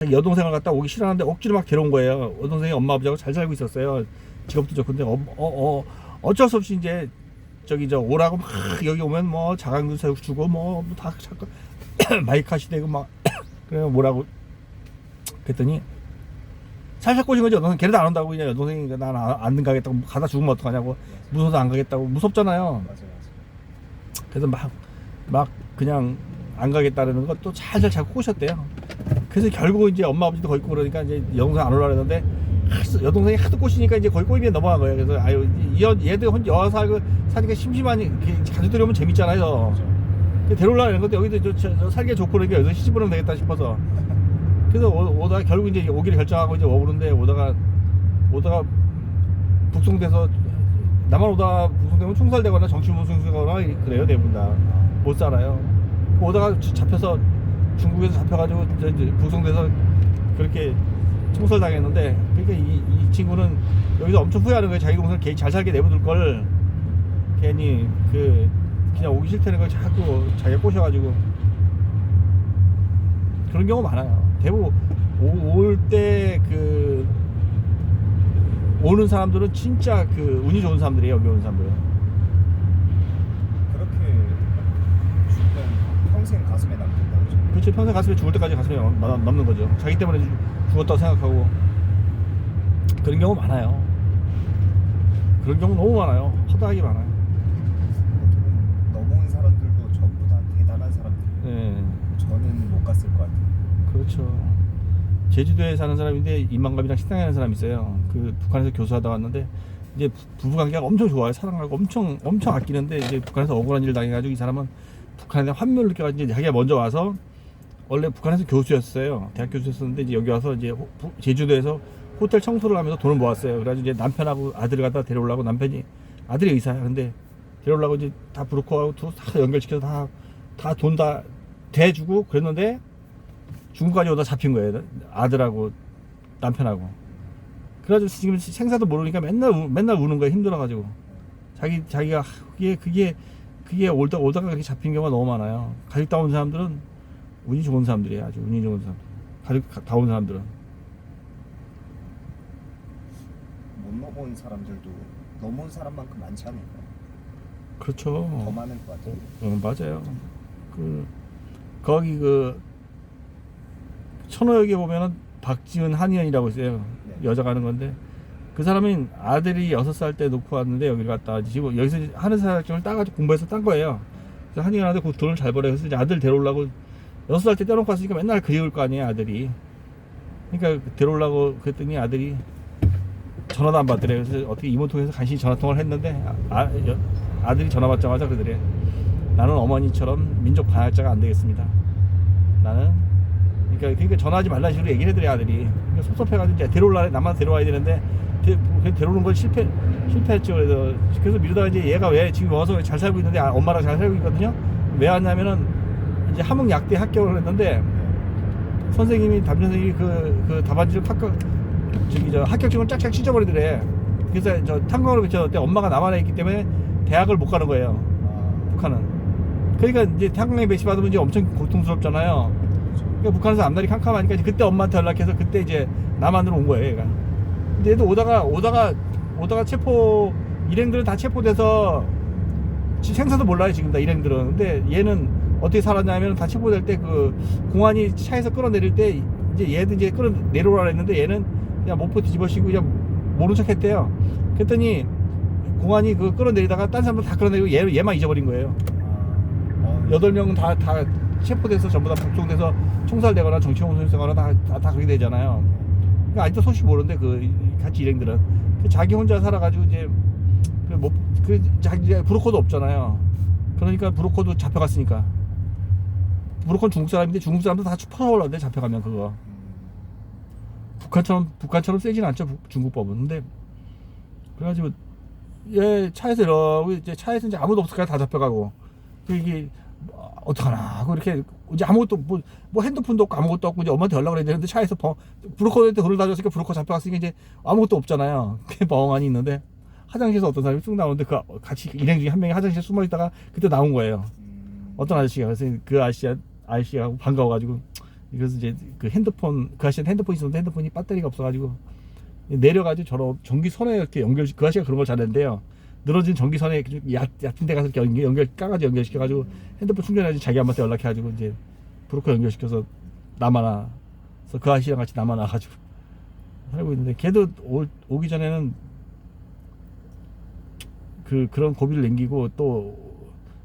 여동생을 갖다 오기 싫어하는데 억지로 막 데려온 거예요. 여동생이 엄마 아버지하고 잘 살고 있었어요. 직업도 좋고. 근데 어쩔 수 없이 이제 오라고 막 여기 오면 뭐 자강도 주고 뭐 다 자꾸 마이카시 되고 막 그래 뭐라고 그랬더니 살살 꼬신 거죠. 여동생 걔네도 안 온다고. 그냥 여동생이 난 안 가겠다고 가다 죽으면 어떡하냐고 무서워서 안 가겠다고. 무섭잖아요. 맞아요. 그래서 막 그냥 안 가겠다는 것도 살살 자꾸 꼬셨대요. 그래서 결국 이제 엄마 아버지도 거기 있고 그러니까 이제 여동생 안 오려고 했는데 여동생이 하도 꼬시니까 이제 거의 꼬임에 넘어간 거예요. 그래서 아유 얘들 혼자 여와 살고 사니까 심심하니 가족들이 오면 재밌잖아요. 데려오려고 했는데 여기도 저 살기가 좋고 그러니까 여기서 시집 보내면 되겠다 싶어서 그래서 오다가 결국 이제 오기를 결정하고 이제 오는데 오다가 북송돼서 나만 오다가 북송되면 총살되거나 정치무승되거나 그래요. 대부분 다 못 살아요. 오다가 잡혀서 중국에서 잡혀가지고 북송돼서 그렇게 총살 당했는데 그러니까 이 친구는 여기서 엄청 후회하는 거예요. 자기 동생을 괜히 잘 살게 내버릴 걸 괜히 그냥 오기 싫다는 걸 자꾸 자기가 꼬셔가지고 그런 경우 많아요. 대부분 올 때 오는 사람들은 진짜 운이 좋은 사람들이에요. 여기 오는 사람들은. 그렇게 죽으면 평생 가슴에 남는다고 그죠? 그렇지. 평생 가슴에 죽을 때까지 가슴에 남는 거죠. 자기 때문에 죽었다고 생각하고 그런 경우 많아요. 그런 경우 너무 많아요. 허다하게 많아요. 어떻게 넘어온 사람들도 전부 다 대단한 사람들. 네. 저는 못 갔을 것 같아요. 그렇죠. 제주도에 사는 사람인데 이만감이랑 식당에 하는 사람이 있어요. 북한에서 교수하다 왔는데 이제 부부 관계가 엄청 좋아요. 사랑하고 엄청 아끼는데 이제 북한에서 억울한 일을 당해가지고 이 사람은 북한에 환멸을 느껴가지고 이제 자기가 먼저 와서 원래 북한에서 교수였어요. 대학 교수였었는데 이제 여기 와서 이제 제주도에서 호텔 청소를 하면서 돈을 모았어요. 그래가지고 이제 남편하고 아들을 갖다 데려오려고 아들이 의사야. 근데 데려오려고 이제 다 브로커하고 다 연결시켜서 다 돈 다 대주고 그랬는데 중국까지 오다 잡힌 거예요. 아들하고 남편하고. 그래가지고 지금 생사도 모르니까 맨날 우는 거예요. 힘들어가지고. 자기가 그게 오다가 그렇게 잡힌 경우가 너무 많아요. 가족 다 온 사람들은 운이 좋은 사람들이에요. 아주 운이 좋은 사람들. 가족 다 온 사람들은. 못 넘어온 사람들도 넘어온 사람만큼 많지 않을까요? 그렇죠. 더 많을 것 같아요. 맞아요. 거기 천호역에 보면은 박지은 한의원이라고 있어요. 네. 여자가 하는 건데 그 사람이 아들이 6살 때 놓고 왔는데 여기를 갔다 지금 여기서 하는 자격증을 따가지고 공부해서 딴 거예요. 그래서 한의원 하는데 그 돈을 잘 벌어요. 그래서 이제 아들 데려오려고 6살 때 떼놓고 왔으니까 맨날 그리울 거 아니에요, 아들이. 그러니까 데려오려고 그랬더니 아들이 전화도 안 받더래요. 그래서 어떻게 이모 통해서 간신히 전화 통화를 했는데 아들이 전화 받자마자 그러더래. 나는 어머니처럼 민족 반역자가 안 되겠습니다. 나는 그러니까 전화하지 말라는 식으로 얘기를 해드려 아들이. 그러니까 섭섭해가지고 이제 나만 데려와야 되는데 데려오는 건 실패했죠. 그래서 미루다가 이제 얘가 왜 지금 와서 잘 살고 있는데 엄마랑 잘 살고 있거든요. 왜 왔냐면은 이제 함흥약대 합격을 했는데 선생님이 담임 선생님이 그 답안지를 합격증을 짝짝 찢어버리더래. 그래서 저 탄광으로 비쳤는데 엄마가 남한에 있기 때문에 대학을 못 가는 거예요. 북한은. 그러니까 이제 탄광에 배치받으면 이제 엄청 고통스럽잖아요. 그러니까 북한에서 앞날이 캄캄하니까 이제 그때 엄마한테 연락해서 그때 이제 남한으로 온 거예요, 얘가. 근데 얘도 오다가 일행들은 다 체포돼서 생사도 몰라요, 지금 다 일행들은. 근데 얘는 어떻게 살았냐면 다 체포될 때 공안이 차에서 끌어내릴 때 이제 얘도 이제 끌어내려오라 했는데 얘는 그냥 모포 뒤집어씌고 그냥 모른 척 했대요. 그랬더니 공안이 끌어내리다가 딴 사람들 다 끌어내리고 얘만 잊어버린 거예요. 8명은 다 체포돼서 전부 다 북송돼서 총살되거나 정치범죄거나 다 그렇게 되잖아요. 그러니까 아직도 소식 모르는데 같이 일행들은 자기 혼자 살아가지고 이제 자기 브로커도 없잖아요. 그러니까 브로커도 잡혀갔으니까. 브로커는 중국 사람인데 중국 사람도 다 퍼나올라는데 잡혀가면 그거. 북한처럼 세진 않죠, 중국법은. 근데 그래가지고 얘 차에서 이러고 이제 차에서 이제 아무도 없을까 다 잡혀가고 이게 어떡하나 하고 이렇게 이제 아무것도 뭐 핸드폰도 없고 아무것도 없고 이제 엄마한테 연락을 해야 되는데 차에서 브로커한테 돈을 다 줬으니까 브로커 잡혀갔으니까 이제 아무것도 없잖아요. 그게 멍하니 있는데 화장실에서 어떤 사람이 쑥 나오는데 같이 일행 중에 한 명이 화장실에 숨어 있다가 그때 나온 거예요. 어떤 아저씨가. 그래서 그 아저씨하고 반가워가지고 그래서 이제 그 핸드폰, 그 아저씨는 핸드폰이 있었는데 핸드폰이 배터리가 없어가지고 내려가지고 저런 전기선에 이렇게 그 아저씨가 그런 걸 잘했는데요. 늘어진 전기선에 얕은 데 가서 이렇게 까가지고 연결시켜가지고 핸드폰 충전해가지고 자기 한테 연락해가지고 이제 브로커 연결시켜서 남아나. 그래서 그 아저씨랑 같이 남아나가지고 살고 있는데, 걔도 오기 전에는 그런 고비를 남기고 또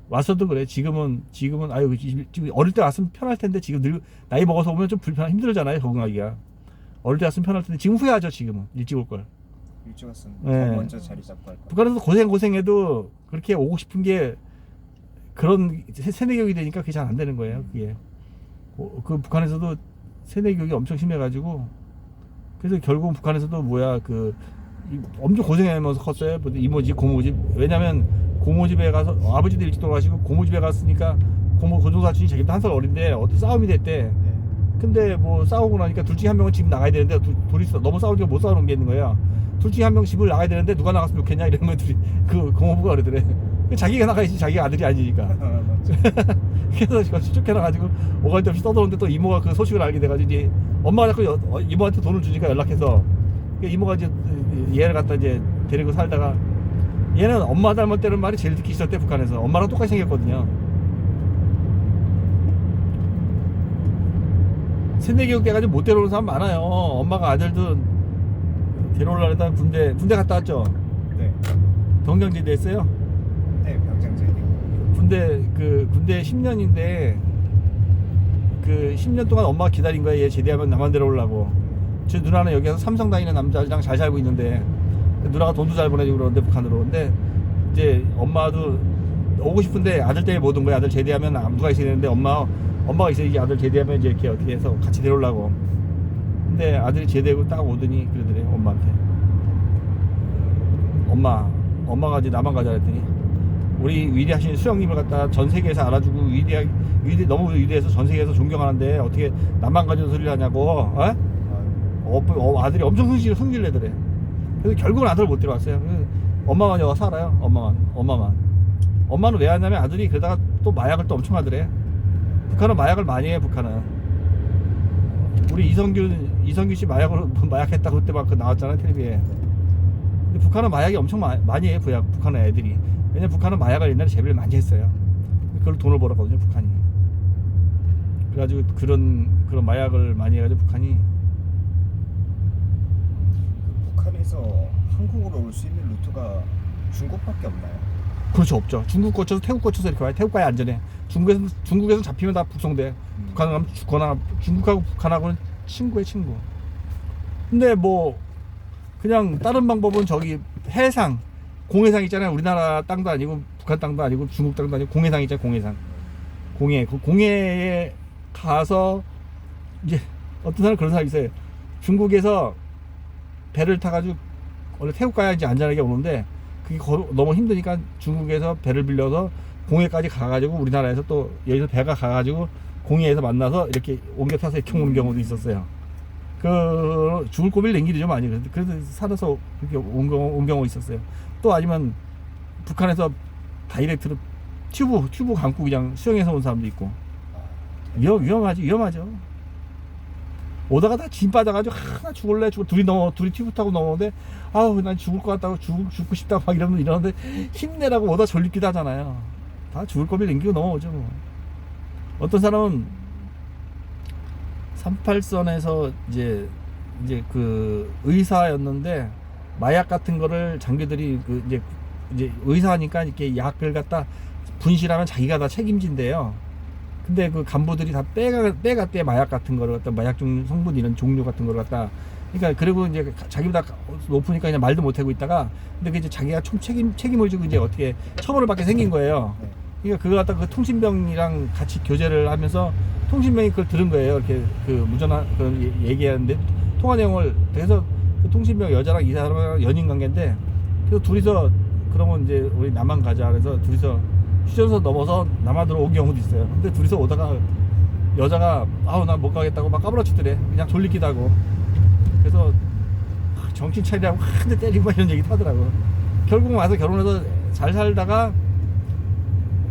와서도 그래. 지금은 아유, 지금 어릴 때 왔으면 편할 텐데, 지금 나이 먹어서 오면 좀 힘들잖아요, 적응하기가. 어릴 때 왔으면 편할 텐데 지금 후회하죠. 지금은 일찍 올 걸. 일찍 왔으면 네. 더 먼저 자리 잡고 할 거야. 북한에서 고생해도 그렇게 오고 싶은 게 그런 세뇌 교육이 되니까 그게 잘 안 되는 거예요. 그게 그 북한에서도 세뇌 교육이 엄청 심해가지고, 그래서 결국 북한에서도 엄청 고생하면서 컸어요. 이모집, 고모집. 왜냐면 고모집에 가서 아버지도 일찍 돌아가시고 고모집에 갔으니까 고종사촌이 자기도 한 살 어린데 어떤 싸움이 됐대. 네. 근데 뭐 싸우고 나니까 둘 중에 한 명은 집 나가야 되는데 둘이 너무 싸우니까 못 싸우는 게 있는 거야. 둘 중에 한 명 집을 나가야 되는데 누가 나갔으면 좋겠냐 이런 것들이 그 고모부가 그러더래. 자기가 나가야지, 자기가 아들이 아니니까. 그래서 쫓겨나가지고 오갈 데 없이 떠도는데 또 이모가 그 소식을 알게 돼가지고 이제 엄마가 자꾸 이모한테 돈을 주니까 연락해서 이모가 이제 얘를 갖다 이제 데리고 살다가, 얘는 엄마 닮았다는 말이 제일 듣기 싫었대. 북한에서 엄마랑 똑같이 생겼거든요. 세뇌 교육 돼가지고 못 데려오는 사람 많아요. 엄마가 아들도 데려오려다 군대 갔다 왔죠. 네. 동경제대 했어요. 네, 병장제대. 군대 10년인데 그 10년 동안 엄마가 기다린 거야. 얘 제대하면 나만 데려오려고. 제 누나는 여기서 삼성 다니는 남자랑 잘 살고 있는데, 누나가 돈도 잘 보내주고 그러는데 북한으로. 근데 이제 엄마도 오고 싶은데 아들 때문에 못 온 거야. 아들 제대하면 누가 있어야 되는데 엄마가 있어야지. 아들 제대하면 이제 이렇게 어떻게 해서 같이 데려오려고. 근데 아들이 제대하고 딱 오더니 그러더래, 엄마한테. 엄마가 이제 나만 가자 그랬더니, 우리 위대하신 수영님을 갖다 전 세계에서 알아주고 너무 위대해서 전 세계에서 존경하는데 어떻게 나만 가져서 소리를 하냐고. 아들이 엄청 흥질 내더래. 그래서 결국은 아들을 못 데려왔어요. 엄마만 여기 살아요. 엄마는 왜 하냐면 아들이 그러다가 또 마약을 또 엄청 하더래. 북한은 마약을 많이 해. 북한은 우리 이성규 씨 마약했다고 그때 막 나왔잖아요, 텔레비에. 근데 북한은 마약이 엄청 많이 해요. 북한은 애들이. 왜냐면 북한은 마약을 옛날에 재배를 많이 했어요. 그걸 돈을 벌었거든요, 북한이. 그래가지고 그런 마약을 많이 해가지고 북한이. 북한에서 한국으로 올 수 있는 루트가 중국밖에 없나요? 그렇죠, 없죠. 중국 거쳐서 태국 거쳐서 이렇게 와요. 태국 가야 안전해. 중국에서 잡히면 다 북송돼. 북한 가면 죽거나. 중국하고 북한하고는 친구예요, 친구. 근데 뭐 그냥 다른 방법은 저기 해상, 공해상 있잖아요. 우리나라 땅도 아니고 북한 땅도 아니고 중국 땅도 아니고 공해상 있잖아요. 공해상. 그 공해에 가서 이제 어떤 사람 그런 사람이 있어요. 중국에서 배를 타가지고 원래 태국 가야지 안전하게 오는데 그게 너무 힘드니까 중국에서 배를 빌려서 공해까지 가가지고 우리나라에서 또 여기서 배가 가가지고 공해에서 만나서 이렇게 옮겨 타서 이렇게 오는 경우도 있었어요. 죽을 고비를 낸 길이 좀 아니에요. 그래서 살아서 그렇게 온 경우 있었어요. 또 아니면 북한에서 다이렉트로 튜브 감고 그냥 수영해서 온 사람도 있고. 위험하죠. 오다가 다 짐 빠져가지고 나 죽을래. 둘이 튜브 타고 넘어오는데 아우 난 죽을 것 같다고 죽고 싶다고 막 이러는데 힘내라고 오다 졸리기도 하잖아요. 다 죽을 고비를 남기고 넘어오죠. 뭐. 어떤 사람은 38선에서 이제 그 의사였는데 마약 같은 거를 장교들이 이제 의사니까 이렇게 약을 갖다 분실하면 자기가 다 책임진대요. 근데 그 간부들이 다 빼갔대. 마약 같은 거를 갖다, 마약 성분 이런 종류 같은 거를 갖다. 그러니까 그리고 이제 자기보다 높으니까 그냥 말도 못 하고 있다가, 근데 그 이제 자기가 총 책임을 지고 이제 어떻게 처벌을 받게 생긴 거예요. 그러니까 그거 갖다 그 통신병이랑 같이 교제를 하면서 통신병이 그걸 들은 거예요. 이렇게 그 무전한 그런 얘기하는데 통화 내용을. 그래서 그 통신병 여자랑 이 사람이랑 연인 관계인데, 그래서 둘이서 그러면 이제 우리 남한 가자. 그래서 둘이서 휴전선 넘어서 남한으로 온 경우도 있어요. 근데 둘이서 오다가 여자가 아우 난 못 가겠다고 막 까불어치더래. 그냥 졸리기도 하고. 그래서 정신 차리라고 한 대 때리고 이런 얘기도 하더라고. 결국 와서 결혼해서 잘 살다가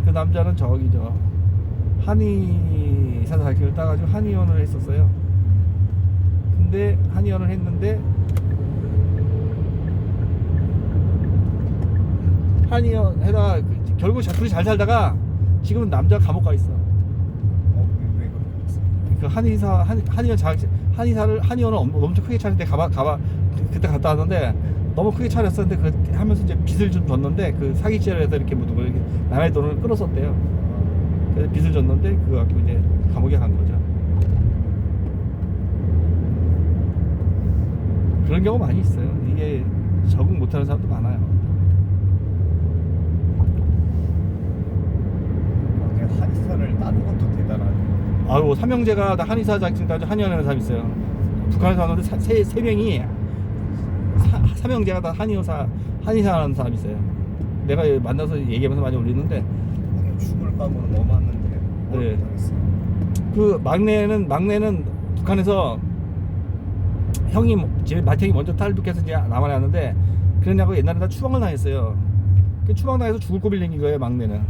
그 남자는 한의사 자격증을 따가지고 한의원을 했었어요. 근데 한의원을 했는데 한의원 해다 결국 둘이 잘 살다가 지금은 남자가 감옥 가 있어. 왜 그렇게 됐어요? 그 한의원 자격증 한의원을 엄청 크게 차릴 때 그때 갔다 왔는데 너무 크게 차렸었는데 그 하면서 이제 빚을 좀 줬는데 그 사기죄로 해서 이렇게 묻은 거 이렇게 남의 돈을 끌었었대요. 그래서 빚을 줬는데 그거 갖고 이제 감옥에 간 거죠. 그런 경우 많이 있어요. 이게 적응 못하는 사람도 많아요. 한의사를 따는 것도 대단하네요. 아유, 삼형제가 다 한의사 자격증 따서 한의원 하는 사람 있어요. 북한에서 왔는데 세 명이 삼형제가 다 한의사 하는 사람 있어요. 내가 만나서 얘기하면서 많이 올리는데 죽을 각오로 넘었는데 뭘 네. 못하겠어요. 그 막내는 북한에서 형이 맏형이 먼저 탈북해서 이제 남한에 왔는데 그러냐고 옛날에 다 추방을 당했어요. 그 추방 당해서 죽을 고비를 남긴 거예요. 막내는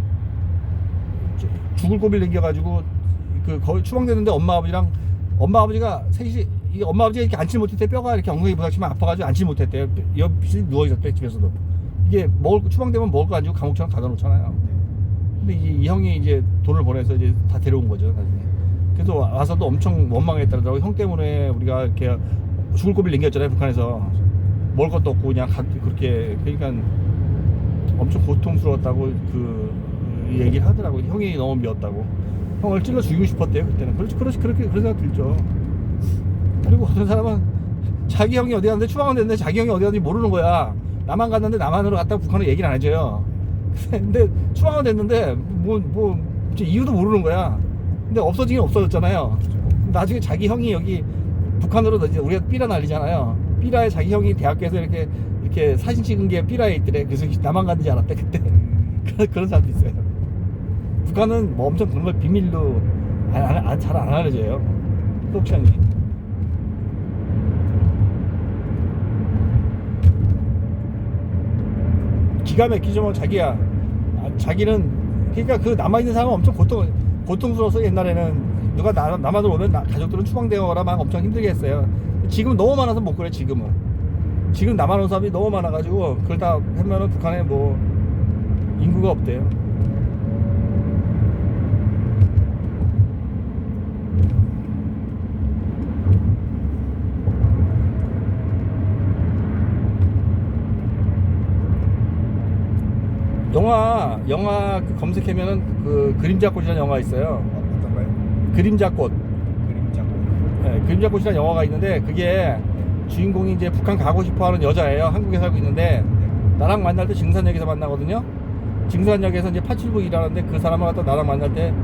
죽을 고비를 남겨가지고 그 거의 추방됐는데 엄마 아버지가 셋이 이게 엄마 아버지가 이렇게 앉지 못했대. 뼈가 이렇게 엉덩이 부닥치면 아파가지고 앉지 못했대요. 옆이 누워 있었대 집에서도. 이게 추방되면 먹을 거 안 주고 감옥처럼 가둬놓잖아요. 근데 이 형이 이제 돈을 보내서 이제 다 데려온 거죠 나중에. 그래서 와서도 엄청 원망했다더라고. 형 때문에 우리가 이렇게 죽을 고비를 남겼잖아요 북한에서. 먹을 것도 없고 그냥 그렇게 그러니까 엄청 고통스러웠다고 그 얘기를 하더라고. 형이 너무 미웠다고. 형을 찔러 죽이고 싶었대요 그때는. 그렇게 그런 생각 들죠. 그리고 어떤 사람은 자기 형이 어디 갔는데 추방은 됐는데 자기 형이 어디 갔는지 모르는 거야. 남한 갔는데 남한으로 갔다가 북한으로 얘기를 안 해줘요. 근데 추방은 됐는데 뭐 이유도 모르는 거야. 근데 없어지긴 없어졌잖아요. 나중에 자기 형이 여기 북한으로 이제 우리가 삐라 날리잖아요. 삐라에 자기 형이 대학교에서 이렇게 사진 찍은 게 삐라에 있더래. 그래서 남한 갔는지 알았대 그때. 그런 사람도 있어요. 북한은 뭐 엄청 그런 걸 비밀로 잘 안 알려져요. 똑창이. 기가 막히죠. 뭐 자기는 그러니까 그 남아있는 사람은 엄청 고통스러워서 옛날에는 누가 남한으로 오면 가족들은 추방되거나 막 엄청 힘들게 했어요. 지금 너무 많아서 못 그래. 지금 남한 온 사람이 너무 많아가지고 그걸 다 하면은 북한에 뭐 인구가 없대요. 영화 그 검색하면은 그 그림자꽃이라는 영화 있어요. 어떤가요? 그림자꽃. 네, 그림자꽃이라는 영화가 있는데 그게 주인공이 이제 북한 가고 싶어하는 여자예요. 한국에 살고 있는데 나랑 만날 때 증산역에서 만나거든요. 증산역에서 이제 879 일하는데 그 사람을 갖다 나랑 만날 때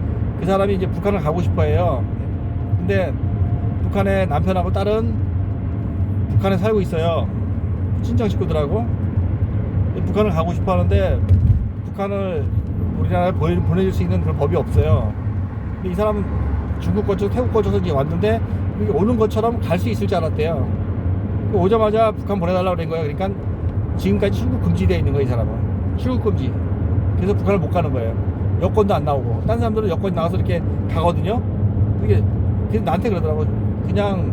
그 사람이 이제 북한을 가고 싶어해요. 근데 북한에 남편하고 딸은 북한에 살고 있어요. 친정 식구들하고. 북한을 가고 싶어하는데 북한을 우리나라에 보내줄 수 있는 그런 법이 없어요. 근데 이 사람은 중국 거쳐서 태국 거쳐서 이제 왔는데 여기 오는 것처럼 갈 수 있을 줄 알았대요. 오자마자 북한 보내달라고 그런 거예요. 그러니까 지금까지 출국 금지되어 있는 거예요. 이 사람은 출국 금지. 그래서 북한을 못 가는 거예요. 여권도 안 나오고. 딴 사람들은 여권이 나와서 이렇게 가거든요. 그게 나한테 그러더라고. 그냥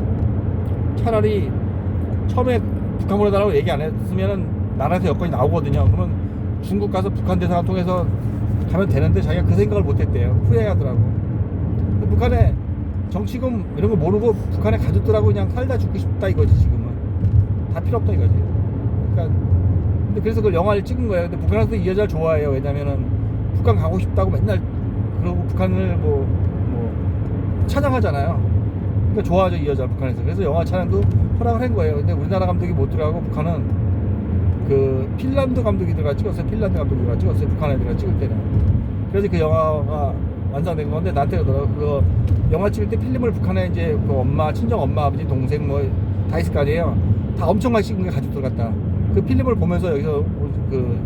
차라리 처음에 북한 보내달라고 얘기 안 했으면은 나라에서 여권이 나오거든요. 그러면 중국 가서 북한 대사관 통해서 가면 되는데 자기가 그 생각을 못 했대요. 후회하더라고. 북한에 정치금 이런 거 모르고 북한에 가족들하고 그냥 살다 죽고 싶다 이거지. 지금은 다 필요 없다 이거지. 그러니까 근데 그래서 그걸 영화를 찍은 거예요. 근데 북한에서 이 여자를 좋아해요. 왜냐면은 북한 가고 싶다고 맨날 그러고 북한을 뭐 찬양하잖아요. 그러니까 좋아하죠 이 여자 북한에서. 그래서 영화 촬영도 허락을 한 거예요. 근데 우리나라 감독이 못 들어가고 북한은 그 핀란드 감독이 들어가 찍었어요. 핀란드 감독이 들어가 찍었어요. 북한에 들어가 찍을 때는. 그래서 그 영화가 완성된 건데 나한테 그러더라고. 그거 영화 찍을 때 필름을 북한에 이제 그 엄마, 친정 엄마, 아버지, 동생 뭐 다 있을 거 아니에요. 다 엄청 많이 찍은 게 가지고 들어갔다. 그 필름을 보면서 여기서 그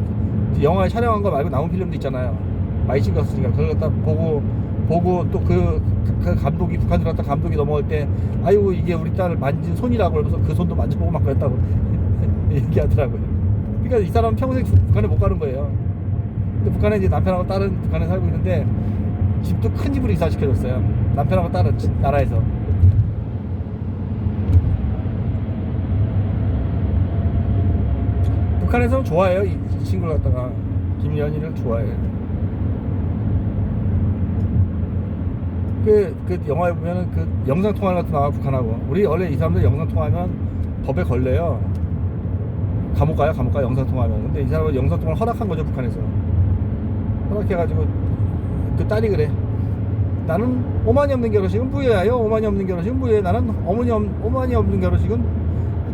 영화에 촬영한 거 말고 남은 필름도 있잖아요. 많이 찍었으니까 그걸 갖다 보고 또 그 감독이 북한 들어갔다 감독이 넘어올 때 아이고 이게 우리 딸을 만진 손이라고 그러면서 그 손도 만져보고 막 그랬다고 얘기하더라고요. 그러니까 이 사람은 평생 북한에 못 가는 거예요. 근데 북한에 이제 남편하고 딸은 북한에 살고 있는데 집도 큰 집으로 이사시켜줬어요. 남편하고 다른 나라에서. 북한에서는 좋아해요. 이 친구를 갖다가 김연희를 좋아해요. 그 영화에 보면은 그 영상 통화 같은 나와 북한하고. 우리 원래 이 사람들 영상 통화하면 법에 걸려요. 감옥 가요 영상 통화하면. 근데 이 사람은 영상 통화를 허락한 거죠 북한에서. 허락해가지고 그 딸이 그래. 나는 오만이 없는 결혼식은 무효야요. 오만이 없는 결혼식은 무효해. 나는 오만이 없는 결혼식은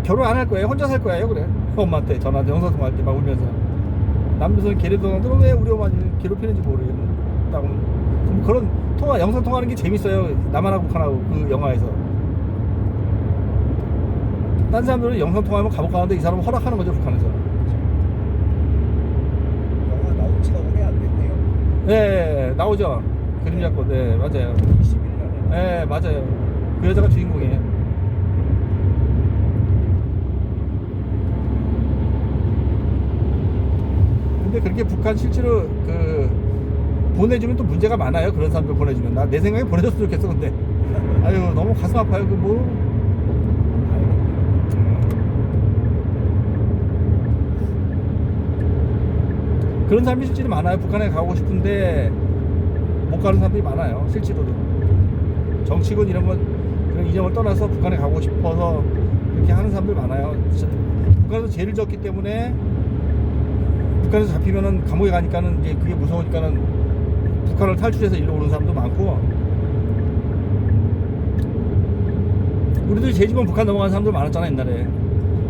결혼 안 할 거예요. 혼자 살 거예요. 그래. 엄마한테 전화 영상 통화할 때 막 울면서. 남편은 괴롭히는 왜 우리 어머니를 괴롭히는지 모르겠다고. 그런 통화 영상 통화하는 게 재밌어요. 남한하고 북한하고 그 영화에서. 딴 사람들은 영상 통화하면 감옥 가는데 이 사람은 허락하는 거죠 북한에서. 영화 나온 지가 오래 안 됐네요. 네, 나오죠. 그림 잡고. 네, 맞아요. 21년에. 네, 맞아요. 그 여자가 주인공이에요. 근데 그렇게 북한 실제로 그 보내주면 또 문제가 많아요. 그런 사람들 보내주면. 나 내 생각에 보내줬으면 좋겠어. 근데 아유 너무 가슴 아파요. 그 뭐. 그런 사람이 실제로 많아요. 북한에 가고 싶은데 못 가는 사람들이 많아요. 실제로도. 정치군 이런 건 그런 이념을 떠나서 북한에 가고 싶어서 그렇게 하는 사람들 많아요. 북한에서 죄를 졌기 때문에 북한에서 잡히면은 감옥에 가니까는 이제 그게 무서우니까는 북한을 탈출해서 일로 오는 사람도 많고. 우리도 죄 지면 북한 넘어간 사람들 많았잖아 옛날에.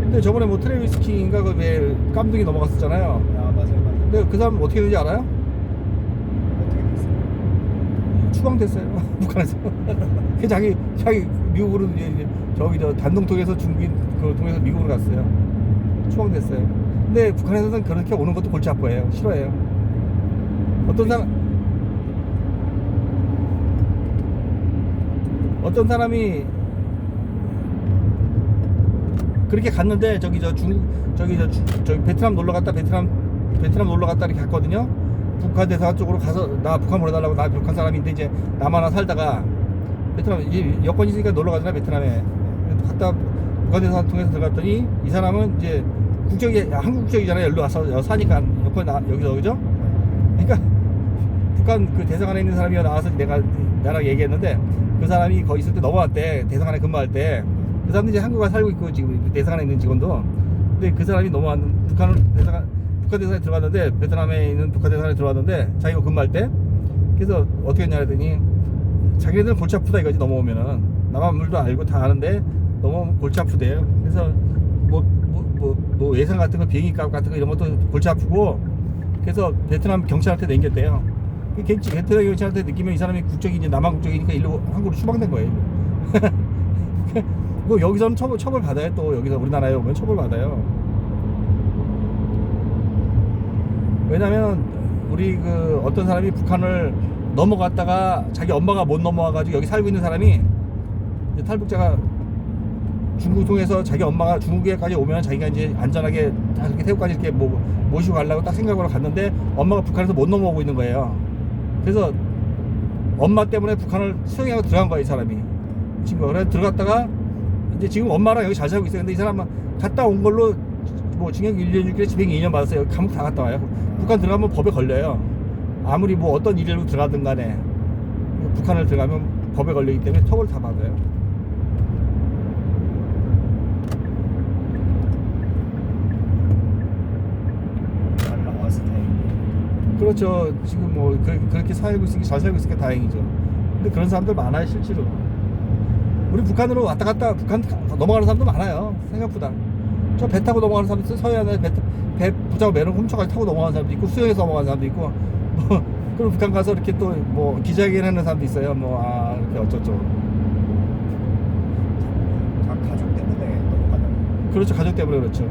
근데 저번에 뭐 트래비스 킹인가 그 왜 깜둥이 넘어갔었잖아요. 아 맞아요. 근데 그 사람 어떻게 되는지 알아요? 어떻게 됐어요? 추방됐어요. 북한에서. 그 자기 미국으로 이제 저기 저 단동통에서 중국인 그 통해서 미국으로 갔어요. 추방됐어요. 근데 북한에서는 그렇게 오는 것도 골치 아파해요. 싫어해요. 어떤 사람이 그렇게 갔는데 저기 베트남 놀러 갔다 베트남 놀러 갔다 이렇게 갔거든요. 북한 대사관 쪽으로 가서 나 북한 보내달라고. 나 북한 사람인데 이제 남하나 살다가 베트남 이제 여권 있으니까 놀러 가잖아 베트남에. 갔다 북한 대사관 통해서 들어갔더니 이 사람은 이제 국적이 한국 국적이잖아요. 여기로 와서 사니까 여권 여기서 그죠? 그러니까 북한 그 대사관에 있는 사람이 나와서 나랑 얘기했는데 그 사람이 거기 있을 때 넘어왔대. 대사관에 근무할 때. 그 사람도 이제 한국에 살고 있고 지금 대사관에 있는 직원도. 근데 그 사람이 넘어왔는 북한 대사관에 들어갔는데 베트남에 있는 북한 대사관에 들어왔는데 자기가 근무할 때. 그래서 어떻게 했냐 했더니 자기네들은 골치 아프다 이거지 넘어오면은. 남한 물도 알고 다 아는데 넘어오면 골치 아프대요. 그래서 뭐 예산 같은 거 비행기 값 같은 거 이런 것도 골치 아프고. 그래서 베트남 경찰한테 남겼대요. 베트남 경찰한테 느끼면 이 사람이 국적이 이제 남한 국적이니까 일로 한국으로 추방된 거예요. 뭐 여기서는 처벌 받아요. 또 여기서 우리나라에 오면 처벌 받아요. 왜냐면 우리 그 어떤 사람이 북한을 넘어갔다가 자기 엄마가 못 넘어와가지고 여기 살고 있는 사람이 이제 탈북자가 중국 통해서 자기 엄마가 중국에까지 오면 자기가 이제 안전하게 이렇게 태국까지 이렇게 모시고 가려고 딱 생각으로 갔는데 엄마가 북한에서 못 넘어오고 있는 거예요. 그래서 엄마 때문에 북한을 수용하고 들어간 거야 이 사람이. 친구가. 그래서 들어갔다가 이제 지금 엄마랑 여기 잘 살고 있어요. 근데 이 사람은 갔다 온 걸로 뭐 징역 1년 6개월 집행 2년 받았어요. 감옥 다 갔다 와요. 북한 들어가면 법에 걸려요. 아무리 뭐 어떤 일로 들어가든 간에 북한을 들어가면 법에 걸리기 때문에 처벌 다 받아요. 잘 나와서 다행이에요. 그렇죠. 지금 뭐 그렇게 살고 있으니까 잘 살고 있으니까 다행이죠. 근데 그런 사람들 많아요 실제로. 우리 북한으로 왔다 갔다 북한 넘어가는 사람도 많아요. 생각보다. 저 배 타고 넘어가는 사람도 있어요. 서해안에 배 붙잡고 매를 훔쳐가지고 타고 넘어가는 사람도 있고 수영해서 넘어가는 사람도 있고 뭐 그리고 북한 가서 이렇게 또 뭐 기자회견 하는 사람도 있어요. 뭐 이렇게 어쩌죠. 다 가족 때문에 넘어가는. 그렇죠. 가족 때문에 그렇죠.